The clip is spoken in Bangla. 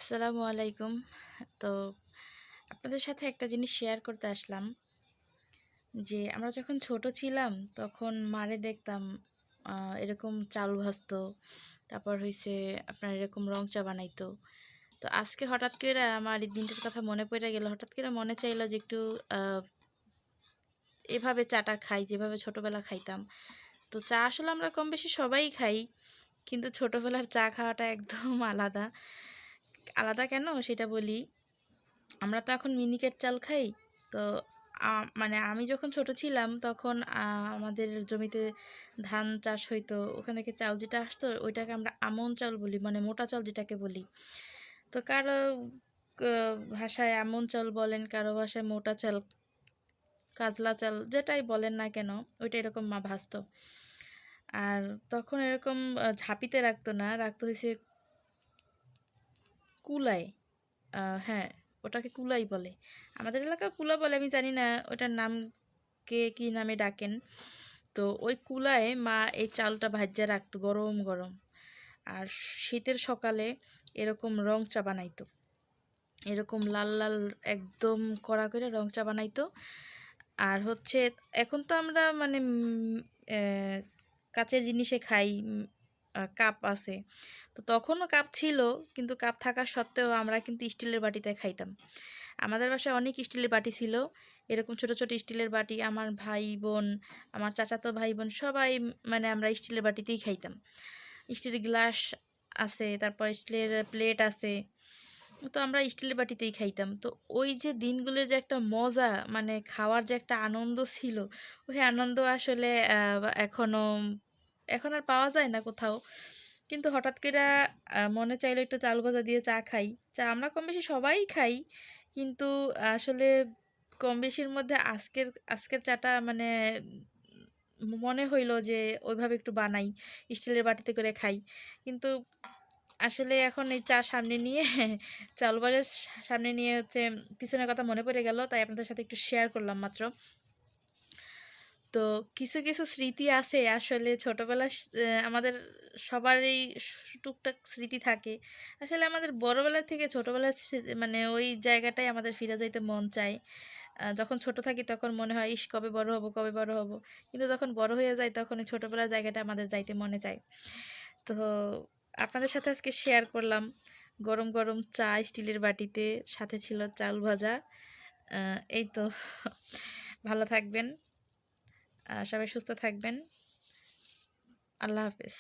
আসসালামু আলাইকুম। তো আপনাদের সাথে একটা জিনিস শেয়ার করতে আসলাম যে আমরা যখন ছোট ছিলাম তখন মারে দেখতাম এরকম চাল ভাজতো। তারপর হইছে আপনার এরকম রং চা বানাইতো। তো আজকে হঠাৎ করে আমার এই দিনটার কথা মনে পড়ে গেল। হঠাৎ করে মনে চাইলো যে একটু আ এভাবে চাটা খাই যেভাবে ছোটবেলা খাইতাম। তো চা আসলে আমরা কম বেশি সবাই খাই। কিন্তু ছোটবেলার চা খাওয়াটা একদম আলাদা। আলাদা কেন সেটা বলি। আমরা তো এখন মিনিকেট চাল খাই। তো মানে আমি যখন ছোট ছিলাম তখন আমাদের জমিতে ধান চাষ হইতো। ওখান থেকে চাল যেটা আসতো ওইটাকে আমরা আমন চাল বলি। মানে মোটা চাল যেটাকে বলি। তো কারো ক ভাষায় আমন চাল বলেন, কারো ভাষায় মোটা চাল, কাজলা চাল যেটাই বলেন না কেন ওইটা এরকম মা ভাজতো। আর তখন এরকম ঝাঁপিতে রাখতো না, রাখতো হইছে কুলায়। হ্যাঁ, ওটাকে কুলাই বলে। আমাদের এলাকায় কুলা বলে, আমি জানি না ওটার নাম কে কি নামে ডাকেন। তো ওই কুলায় মা এই চালটা ভাইজ্যা রাখতো গরম, গরম। আর শীতের সকালে এরকম রং চা বানাইতো। এরকম লাল, লাল একদম কড়া করে রং চা বানাইতো। আর হচ্ছে এখন তো আমরা মানে কাঁচের জিনিসে খাই, কাপ আছে। তো তখনও কাপ ছিল, কিন্তু কাপ থাকা সত্ত্বেও আমরা কিন্তু স্টিলের বাটিতে খাইতাম। আমাদের বাসায় অনেক স্টিলের বাটি ছিল। এরকম ছোট, ছোট স্টিলের বাটি আমার ভাই-বোন, আমার চাচাতো ভাই-বোন সবাই মানে আমরা স্টিলের বাটিতেই খাইতাম। স্টিলের গ্লাস আছে, তারপর স্টিলের প্লেট আছে। তো আমরা স্টিলের বাটিতেই খাইতাম। তো ওই যে দিনগুলোর যে একটা মজা, মানে খাওয়ার যে একটা আনন্দ ছিল, ওই আনন্দ আসলে এখন আর পাওয়া যায় না কোথাও। কিন্তু হঠাৎ কইরা মনে চাইলো একটু চাল ভাজা দিয়ে চা খাই। চা আমরা কম বেশি সবাই খাই। কিন্তু আসলে কম বেশির মধ্যে আজকের আজকের চাটা মানে মনে হইলো যে ওইভাবে একটু বানাই, স্টিলের বাটিতে করে খাই। কিন্তু আসলে এখন এই চা সামনে নিয়ে চাল ভাজা সামনে নিয়ে হচ্ছে পিছনের কথা মনে পড়ে গেল। তাই আপনাদের সাথে একটু শেয়ার করলাম মাত্র। তো কিছু, কিছু স্মৃতি আছে আসলে ছোটবেলার আমাদের সবারই টুকটাক স্মৃতি থাকে। আসলে আমাদের বড়বেলা থেকে ছোটবেলার মানে ওই জায়গাটাই আমাদের ফিরে যাইতে মন চায়। যখন ছোট থাকি তখন মনে হয়, ইস! কবে বড় হব, কবে বড় হব? কিন্তু যখন বড় হয়ে যাই তখন ওই ছোটবেলার জায়গাটা আমাদের যাইতে মনে চায়। তো আপনাদের সাথে আজকে শেয়ার করলাম গরম, গরম চা স্টিলের বাটিতে, সাথে ছিল চাল ভাজা। এই তো ভালো থাকবেন। সবাই সুস্থ থাকবেন। আল্লাহ হাফেজ।